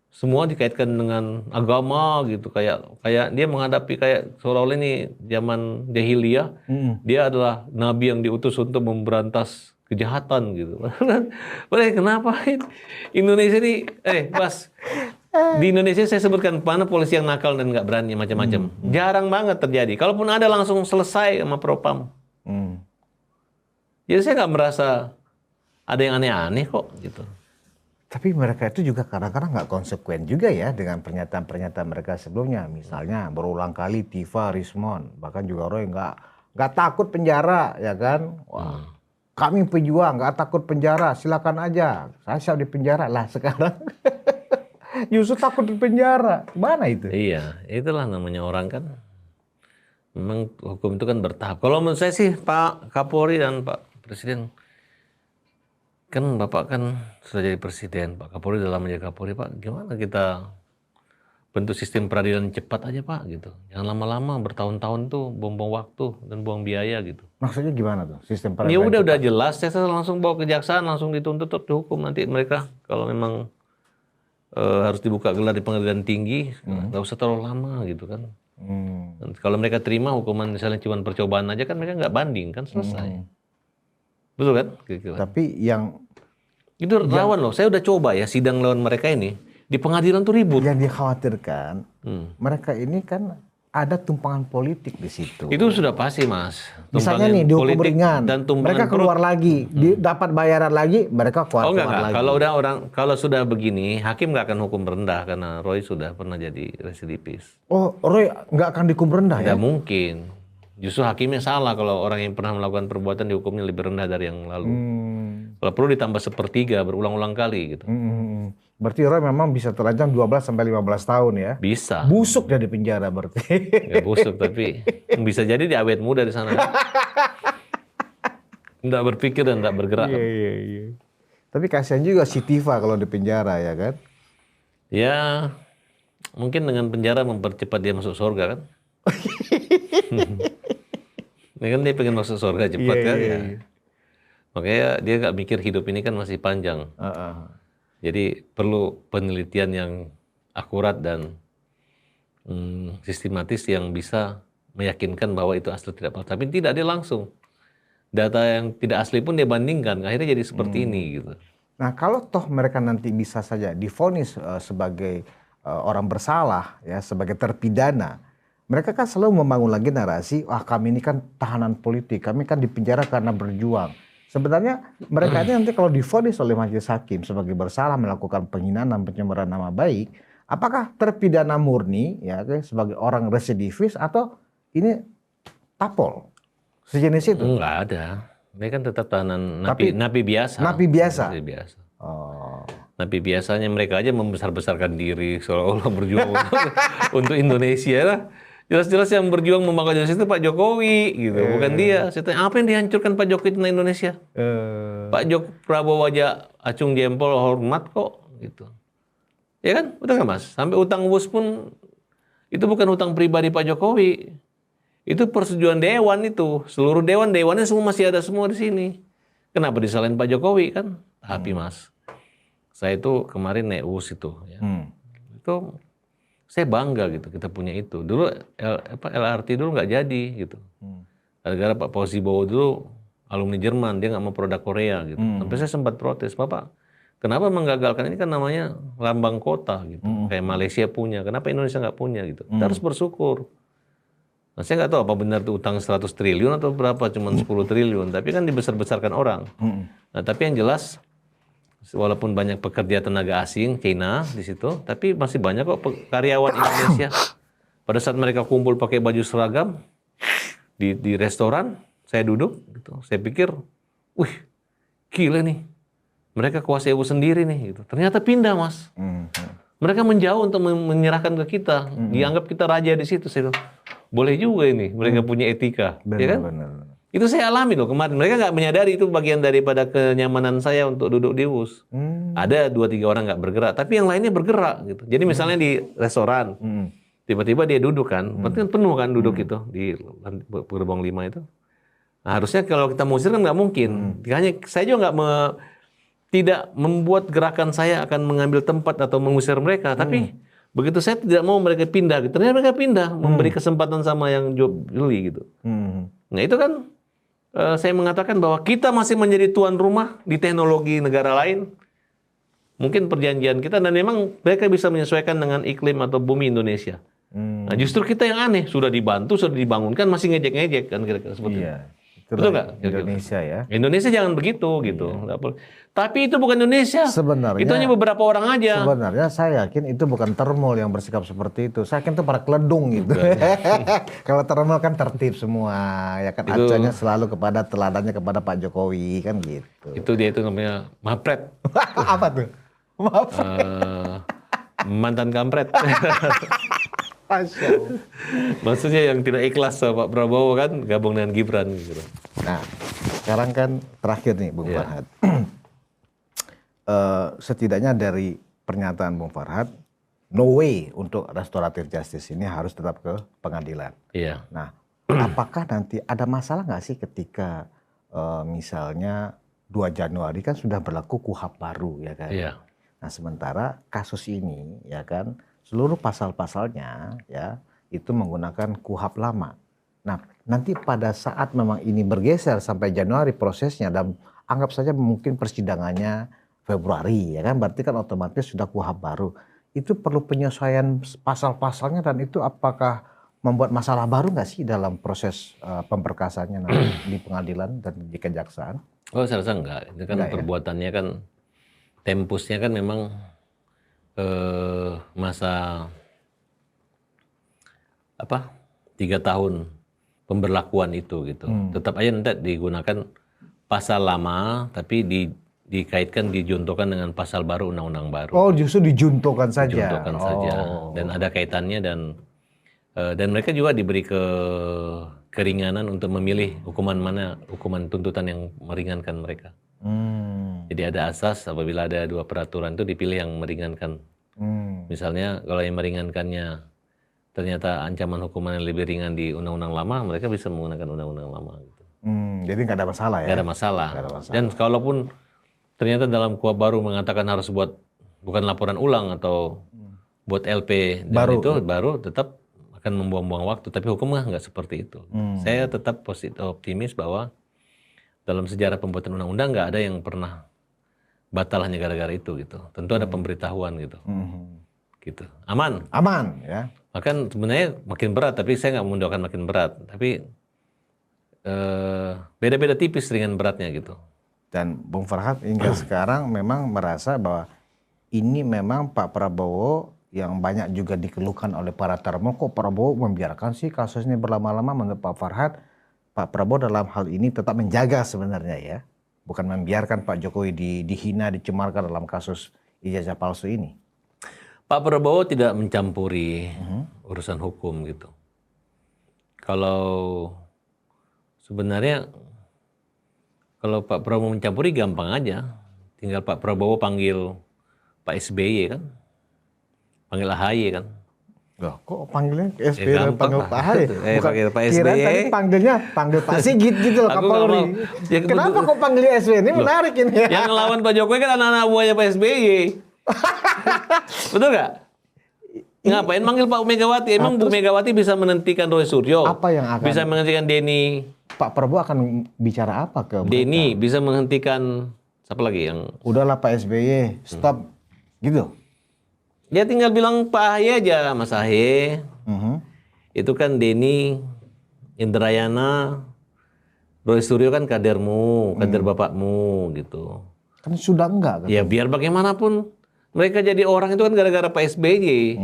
Semua dikaitkan dengan agama gitu, kayak dia menghadapi kayak seolah-olah ini zaman jahiliyah, dia adalah nabi yang diutus untuk memberantas kejahatan gitu. Padahal kenapa Indonesia ini Bas, di Indonesia saya sebutkan mana polisi yang nakal dan nggak berani macam-macam. Jarang banget terjadi. Kalaupun ada langsung selesai sama Propam. Jadi saya nggak merasa ada yang aneh-aneh kok gitu. Tapi mereka itu juga kadang-kadang nggak konsekuen juga ya dengan pernyataan-pernyataan mereka sebelumnya. Misalnya berulang kali Tifa, Rismon, bahkan juga Roy nggak takut penjara ya kan. Wah, kami pejuang nggak takut penjara, silakan aja. Saya siap di penjara lah sekarang. Justru takut di penjara. Mana itu? Iya, itulah namanya orang kan. Memang hukum itu kan bertahap. Kalau menurut saya sih Pak Kapolri dan Pak Presiden, kan Bapak kan sudah jadi Presiden, Pak Kapolri dalam menjadi Kapolri, Pak, gimana kita bentuk sistem peradilan cepat aja Pak gitu. Jangan lama-lama bertahun-tahun tuh buang-buang waktu dan buang biaya gitu. Maksudnya gimana tuh sistem Ya peradilan? udah jelas, saya langsung bawa kejaksaan, langsung dituntut, dihukum nanti mereka kalau memang harus dibuka gelar di pengadilan tinggi, nggak usah terlalu lama gitu kan. Kalau mereka terima hukuman misalnya cuma percobaan aja kan mereka nggak banding kan selesai. Betul kan? Gitu. Tapi yang itu rawan loh. Saya udah coba ya sidang lawan mereka ini. Di pengadilan tuh ribut. Yang dikhawatirkan, mereka ini kan ada tumpangan politik di situ. Itu sudah pasti, Mas. Misalnya Tumpangan nih dihukum politik ringan, dan tumpangan mereka keluar perut. lagi, dapat bayaran lagi, mereka keluar, Oh enggak, keluar lagi. kalau sudah begini, hakim nggak akan hukum rendah karena Roy sudah pernah jadi residivis. Oh, Roy nggak akan dihukum rendah ya? Tidak mungkin. Justru hakimnya salah kalau orang yang pernah melakukan perbuatan dihukumnya lebih rendah dari yang lalu. Kalau perlu ditambah 1/3 berulang-ulang kali gitu. Berarti Roy memang bisa terancam 12 sampai 15 tahun ya? Bisa. Busuk dia di penjara berarti. Nggak busuk tapi bisa jadi dia awet muda di sana. Nggak berpikir dan nggak bergerak. Iya. Tapi kasihan juga si Tifa kalau di penjara ya kan? Ya mungkin dengan penjara mempercepat dia masuk surga kan? Ini kan dia pengen masuk surga cepat kan ya. Makanya dia nggak mikir hidup ini kan masih panjang. Jadi perlu penelitian yang akurat dan sistematis yang bisa meyakinkan bahwa itu asli tidak palsu. Tapi tidak, dia langsung. Data yang tidak asli pun dia bandingkan. Akhirnya jadi seperti ini gitu. Nah kalau toh mereka nanti bisa saja divonis sebagai orang bersalah, ya sebagai terpidana, mereka kan selalu membangun lagi narasi, wah kami ini kan tahanan politik, kami kan dipenjara karena berjuang. Sebenarnya mereka ini nanti kalau divonis oleh majelis hakim sebagai bersalah melakukan penghinaan dan pencemaran nama baik, apakah terpidana murni ya sebagai orang residivis atau ini tapol sejenis itu? Enggak ada. Ini kan tetap tahanan napi biasa. Napi biasa. Napi biasa. Oh. Napi biasanya mereka aja membesar-besarkan diri seolah-olah berjuang untuk Indonesia lah. Jelas-jelas yang berjuang membangun Indonesia itu Pak Jokowi gitu, bukan dia. Saya tanya, apa yang dihancurkan Pak Jokowi tentang Indonesia? Pak Prabowo aja acung jempol hormat kok gitu. Ya kan? Betul nggak Mas? Sampai utang WUS pun itu bukan utang pribadi Pak Jokowi. Itu persetujuan dewan itu. Seluruh dewannya semua masih ada semua di sini. Kenapa disalahin Pak Jokowi kan? Tapi Mas, saya itu kemarin naik WUS itu ya. Itu saya bangga gitu kita punya itu. Dulu LRT dulu nggak jadi gitu. Gara-gara Pak Fauzi Bowo dulu alumni Jerman, dia nggak mau produk Korea gitu. Sampai saya sempat protes, Bapak, kenapa menggagalkan ini kan namanya lambang kota gitu. Kayak Malaysia punya, kenapa Indonesia nggak punya gitu. Kita harus bersyukur. Nah, saya nggak tahu apa benar itu utang 100 triliun atau berapa, cuma 10 triliun. Tapi kan dibesar-besarkan orang. Nah, tapi yang jelas walaupun banyak pekerja tenaga asing, Cina di situ, tapi masih banyak kok karyawan Indonesia. Pada saat mereka kumpul pakai baju seragam di restoran, saya duduk, gitu. Saya pikir, wih, gila nih, mereka kuasai sendiri nih. Gitu. Ternyata pindah, Mas. Mereka menjauh untuk menyerahkan ke kita, dianggap kita raja di situ. Saya bilang, boleh juga ini, mereka punya etika, ya kan? Benar. Itu saya alami loh kemarin. Mereka nggak menyadari itu bagian daripada kenyamanan saya untuk duduk di WUS. Ada 2-3 orang nggak bergerak, tapi yang lainnya bergerak gitu. Jadi misalnya di restoran, tiba-tiba dia duduk kan, berarti kan penuh kan duduk itu di gerbong 5 itu. Nah, harusnya kalau kita musir kan nggak mungkin. Hanya saya juga tidak membuat gerakan saya akan mengambil tempat atau mengusir mereka, tapi begitu saya tidak mau mereka pindah, gitu. Ternyata mereka pindah, memberi kesempatan sama yang jeli gitu. Nah itu kan saya mengatakan bahwa kita masih menjadi tuan rumah di teknologi negara lain. Mungkin perjanjian kita dan memang mereka bisa menyesuaikan dengan iklim atau bumi Indonesia. Nah justru kita yang aneh, sudah dibantu, sudah dibangunkan, masih ngejek-ngejek kan kira-kira seperti itu. Betul nggak? Indonesia ya. Indonesia jangan begitu gitu. Tapi itu bukan Indonesia. Sebenarnya itu hanya beberapa orang aja. Sebenarnya saya yakin itu bukan termol yang bersikap seperti itu. Saya yakin itu para keledung gitu. Kalau termol kan tertib semua, ya kan acuannya selalu kepada teladannya kepada Pak Jokowi kan gitu. Itu dia itu namanya mapret. Apa tuh? Mantan kampret. Maksudnya yang tidak ikhlas sama Pak Prabowo kan gabung dengan Gibran gitu. Nah, sekarang kan terakhir nih Bung Farhad. Setidaknya dari pernyataan Bung Farhad, no way untuk restoratif justice ini harus tetap ke pengadilan. Iya. Nah, apakah nanti ada masalah nggak sih ketika misalnya 2 Januari kan sudah berlaku KUHP baru ya kan? Iya. Nah, sementara kasus ini ya kan seluruh pasal-pasalnya ya itu menggunakan KUHP lama. Nah, nanti pada saat memang ini bergeser sampai Januari prosesnya dan anggap saja mungkin persidangannya Februari ya kan berarti kan otomatis sudah KUHP baru. itu perlu penyesuaian pasal-pasalnya, dan itu apakah membuat masalah baru nggak sih dalam proses pemberkasannya nanti di pengadilan dan di kejaksaan? Oh, saya rasa enggak. Itu kan Enggak ya? perbuatannya kan, tempusnya kan memang masa 3 tahun pemberlakuan itu gitu. Tetap aja nanti digunakan pasal lama, tapi dikaitkan, dijontokan dengan pasal baru, undang-undang baru. Oh, justru dijuntokan saja. Dijuntokan saja, dan ada kaitannya, dan mereka juga diberi keringanan untuk memilih hukuman tuntutan yang meringankan mereka. Jadi ada asas, apabila ada 2 peraturan itu dipilih yang meringankan. Misalnya kalau yang meringankannya ternyata ancaman hukuman yang lebih ringan di undang-undang lama, mereka bisa menggunakan undang-undang lama. Gitu. Jadi nggak ada masalah ya? Nggak ada masalah. Nggak ada masalah. Dan kalaupun ternyata dalam KUHP baru mengatakan harus bukan laporan ulang atau buat LP dan itu baru, tetap akan membuang-buang waktu. Tapi hukumnya nggak seperti itu. Saya tetap optimis bahwa dalam sejarah pembuatan undang-undang nggak ada yang pernah batal hanya gara-gara itu gitu. Tentu ada pemberitahuan gitu. Gitu. Aman. Aman ya. Bahkan sebenarnya makin berat, tapi saya nggak mendoakan makin berat. Tapi beda-beda tipis ringan beratnya gitu. Dan Bung Farhad hingga sekarang memang merasa bahwa ini memang Pak Prabowo yang banyak juga dikeluhkan oleh para termo, kok Prabowo membiarkan sih kasusnya berlama-lama. Menurut Pak Farhad, Pak Prabowo dalam hal ini tetap menjaga sebenarnya ya. Bukan membiarkan Pak Jokowi dihina, dicemarkan dalam kasus ijazah palsu ini. Pak Prabowo tidak mencampuri urusan hukum gitu. Kalau sebenarnya kalau Pak Prabowo mencampuri gampang aja. Tinggal Pak Prabowo panggil Pak SBY kan. Panggil AHY kan. Loh, kok panggilnya SBY dan panggil Pak AHY? Panggil Pak SBY. Kira tadi panggil Pak Sigit gitu loh, Kapolri. Ya, kenapa kok panggilnya SBY? Ini menarik ini ya. Yang ngelawan Pak Jokowi kan anak-anak buahnya Pak SBY. Betul nggak? Ngapain manggil Pak Megawati? Emang Bu Megawati bisa menghentikan Roy Suryo? Apa yang akan bisa menghentikan Denny? Pak Prabowo akan bicara apa ke mereka? Denny bisa menghentikan siapa lagi yang? Udahlah Pak SBY, stop, gitu. Dia tinggal bilang Pak AHY aja, Mas AHY. Itu kan Denny, Indrayana, Roy Suryo kan kadermu, kader bapakmu gitu. Kan sudah enggak kan? Ya biar bagaimanapun mereka jadi orang itu kan gara-gara Pak SBY.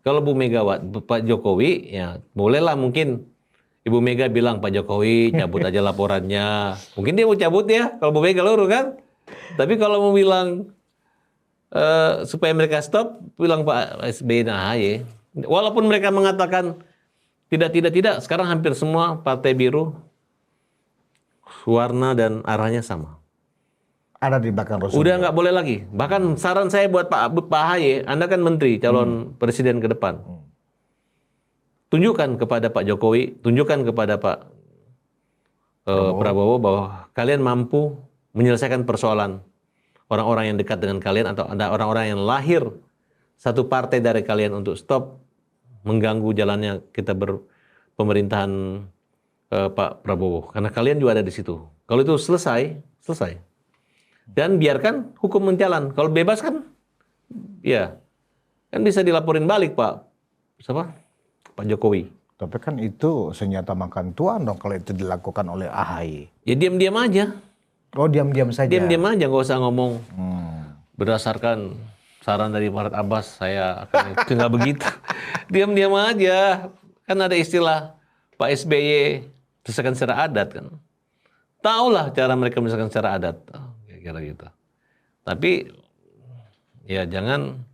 Kalau Bu Megawati, Pak Jokowi, ya bolehlah mungkin Ibu Mega bilang Pak Jokowi cabut aja laporannya. Mungkin dia mau cabut ya, kalau Bu Mega luru kan. Tapi kalau mau bilang supaya mereka stop, bilang Pak SBY dan AHY. Walaupun mereka mengatakan tidak, sekarang hampir semua partai biru warna dan arahnya sama. Ada di belakang Rasul. Udah nggak boleh lagi. Bahkan saran saya buat Pak AHY, Anda kan menteri, calon presiden ke depan. Tunjukkan kepada Pak Jokowi, tunjukkan kepada Pak Prabowo bahwa kalian mampu menyelesaikan persoalan orang-orang yang dekat dengan kalian atau ada orang-orang yang lahir satu partai dari kalian untuk stop mengganggu jalannya kita berpemerintahan Pak Prabowo. Karena kalian juga ada di situ. Kalau itu selesai. Dan biarkan hukum menjalan. Kalau bebas kan, ya kan bisa dilaporin balik Pak Jokowi. Tapi kan itu senjata makan tuan dong kalau itu dilakukan oleh AHY. Ya diam-diam aja. Oh, diam-diam saja. Diam-diam aja, nggak usah ngomong. Berdasarkan saran dari Farhad Abbas, saya akan itu nggak begitu. Diam-diam aja. Kan ada istilah Pak SBY misalkan secara adat kan. Tahulah cara mereka misalkan secara adat. Kira-kira gitu. Tapi ya jangan.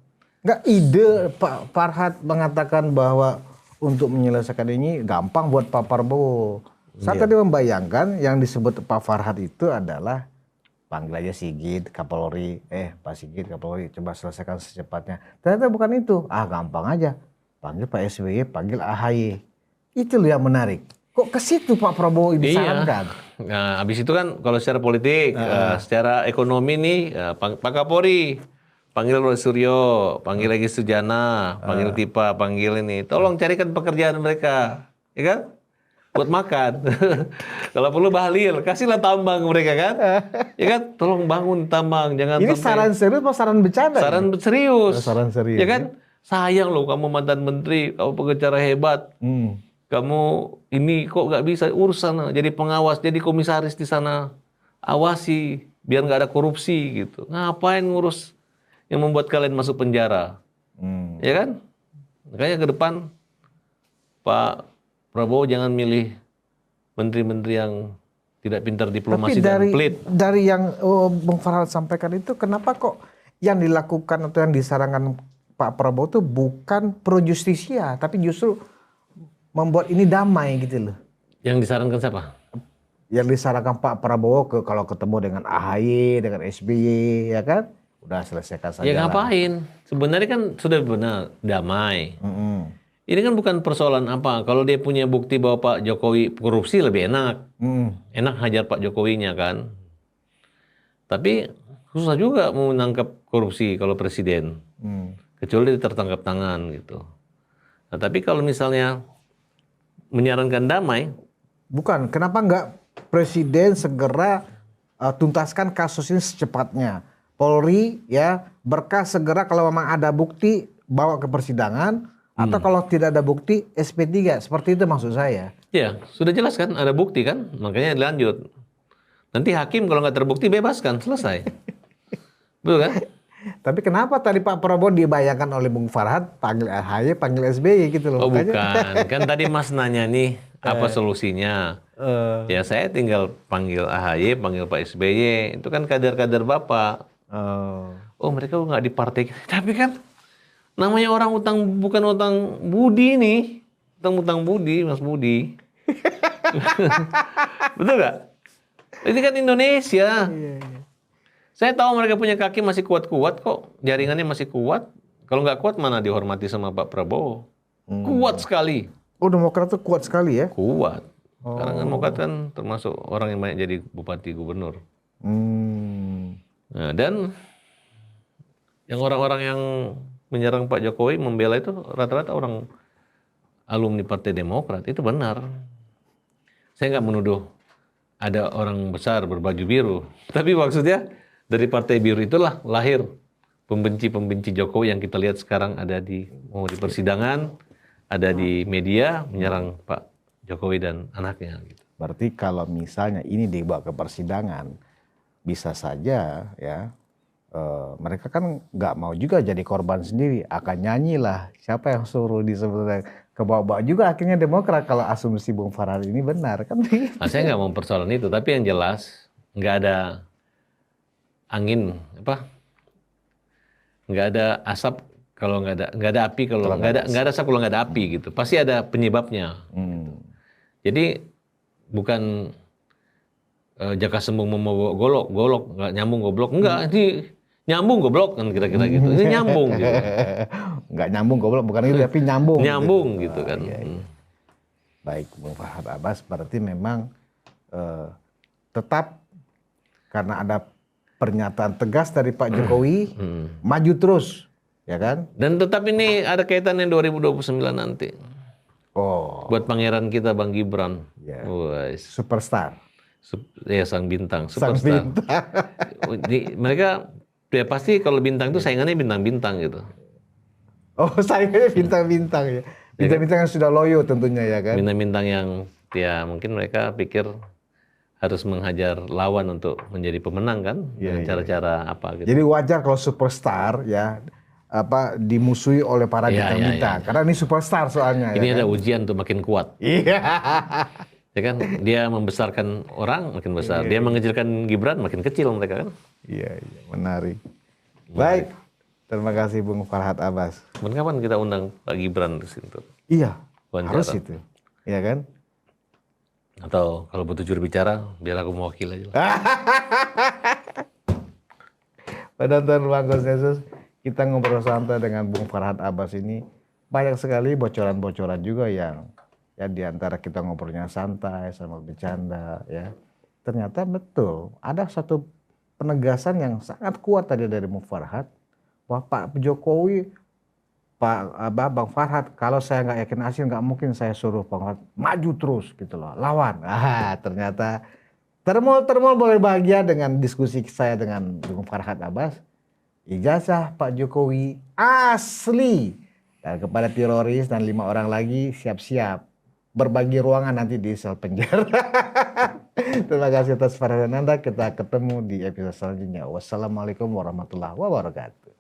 Nggak, ide Pak Farhad mengatakan bahwa untuk menyelesaikan ini gampang buat Pak Prabowo. Saya tadi membayangkan yang disebut Pak Farhad itu adalah panggil aja Sigit, Kapolri, Pak Sigit, Kapolri, coba selesaikan secepatnya. Ternyata bukan itu. Gampang aja. Panggil Pak SBY, panggil AHY. Itu loh yang menarik. Kok ke situ Pak Prabowo disarankan? Nah, habis itu kan kalau secara politik, secara ekonomi nih, Pak Kapolri, panggil Roy Suryo, panggil Egy Sujana, panggil Tipa, panggil ini. Tolong carikan pekerjaan mereka, ya kan? buat makan. Kalau perlu bahlil, kasihlah tambang mereka kan. Ya kan, tolong bangun tambang, jangan Ini sampai saran serius atau saran bercanda? saran ini? serius. Saran serius. Ya kan? Sayang loh kamu mantan menteri, kamu pengacara hebat. Hmm. Kamu ini kok nggak bisa urus sana, jadi pengawas, jadi komisaris di sana. Awasi biar nggak ada korupsi gitu. Ngapain ngurus yang membuat kalian masuk penjara? Hmm. Ya kan? Makanya ke depan Pak Prabowo jangan milih menteri-menteri yang tidak pintar Tapi diplomasi dan pelit. dari yang Bung Farhad sampaikan itu, kenapa kok yang dilakukan atau yang disarankan Pak Prabowo itu bukan pro justisia, tapi justru membuat ini damai gitu loh. Yang disarankan siapa? Yang disarankan Pak Prabowo kalau ketemu dengan AHY, dengan SBY, ya kan? Udah selesaikan saja Ya lah. ngapain? Sebenarnya kan sudah benar damai. Mm-mm. Ini kan bukan persoalan apa. Kalau dia punya bukti bahwa Pak Jokowi korupsi lebih enak. Mm. Enak hajar Pak Jokowinya kan. Tapi susah juga mau menangkap korupsi kalau presiden. Mm. Kecuali dia tertangkap tangan gitu. Nah, tapi kalau misalnya menyarankan damai, Bukan, kenapa nggak Presiden segera tuntaskan kasus ini secepatnya? Polri ya berkas segera kalau memang ada bukti bawa ke persidangan, atau kalau tidak ada bukti SP3, seperti itu maksud saya. ya sudah jelas kan, ada bukti kan, makanya dilanjut. Nanti hakim kalau nggak terbukti bebaskan, selesai. Betul kan? Tapi kenapa tadi Pak Prabowo dibayangkan oleh Bung Farhad panggil AHY, panggil SBY gitu loh? Oh Makanya- bukan, kan tadi Mas nanya nih apa solusinya. Ya saya tinggal panggil AHY, panggil Pak SBY, itu kan kader-kader Bapak. Oh mereka nggak di partai kita. Tapi kan namanya orang utang, bukan utang budi nih. Utang budi, Mas Budi. Betul nggak? Ini kan Indonesia. Saya tahu mereka punya kaki masih kuat-kuat kok. Jaringannya masih kuat. Kalau nggak kuat mana dihormati sama Pak Prabowo. Kuat sekali. Oh, Demokrat tuh kuat sekali ya? Kuat. Sekarang kan Demokrat kan termasuk orang yang banyak jadi bupati gubernur. Hmm. Nah, dan yang orang-orang yang menyerang Pak Jokowi membela itu rata-rata orang alumni Partai Demokrat. Itu benar. Saya nggak menuduh ada orang besar berbaju biru. Tapi maksudnya dari Partai Biru itulah lahir pembenci-pembenci Jokowi yang kita lihat sekarang ada di persidangan, ada di media menyerang Pak Jokowi dan anaknya. Gitu. Berarti kalau misalnya ini dibawa ke persidangan, bisa saja ya mereka kan nggak mau juga jadi korban sendiri, akan nyanyi lah siapa yang suruh disebut ke bawah-bawah juga akhirnya Demokrat kalau asumsi Bung Farhad ini benar kan? Nah, saya nggak mau persoalan itu, tapi yang jelas nggak ada angin nggak ada asap kalau nggak ada api kalau nggak ada asap kalau nggak ada api gitu, pasti ada penyebabnya. Jadi bukan jaka sembung membawa golok nggak nyambung goblok, enggak, ini nyambung goblok kan kira-kira gitu, ini nyambung gitu. Nggak nyambung goblok bukan itu tapi nyambung. Nyambung gitu kan. Baik Bung Farhad Abbas, berarti memang tetap karena ada pernyataan tegas dari Pak Jokowi maju terus, ya kan? Dan tetap ini ada kaitannya 2029 nanti. Oh, Buat pangeran kita Bang Gibran. Ya. Wes. superstar. Ya sang bintang, Sang superstar. bintang. Mereka ya pasti kalau bintang itu saingannya bintang-bintang gitu. Oh, saingannya bintang-bintang ya. Bintang-bintang yang sudah loyo tentunya ya kan? Bintang-bintang yang ya mungkin mereka pikir harus menghajar lawan untuk menjadi pemenang kan dengan cara-cara apa gitu. Jadi wajar kalau superstar ya dimusuhi oleh para bintang-bintang. Karena ini superstar soalnya. Ini ya ada kan? ujian untuk makin kuat. Iya. Ya kan, dia membesarkan orang makin besar, dia mengecilkan Gibran makin kecil mereka kan. Iya, menarik. Baik, terima kasih Bung Farhad Abbas. Kapan kita undang Pak Gibran di situ? Iya, Wawancara. harus itu. Iya kan? Atau kalau butuh juru bicara, biar aku mewakil aja lah. Penonton Ruang Konsensus, kita ngobrol santai dengan Bung Farhad Abbas ini. Banyak sekali bocoran-bocoran juga yang ya di antara kita ngobrolnya santai sama bercanda ya. Ternyata betul, ada satu penegasan yang sangat kuat tadi dari Bung Farhad bahwa Pak Jokowi Bang Farhad, kalau saya nggak yakin hasil nggak mungkin saya suruh Bang Farhad maju terus gitu loh, lawan. Ternyata termol boleh bahagia dengan diskusi saya dengan Bung Farhad Abbas. Ijazah Pak Jokowi asli. Dan kepada teroris dan 5 orang lagi siap-siap berbagi ruangan nanti di sel penjara. Terima kasih atas perhatian Anda. Kita ketemu di episode selanjutnya. Wassalamualaikum warahmatullahi wabarakatuh.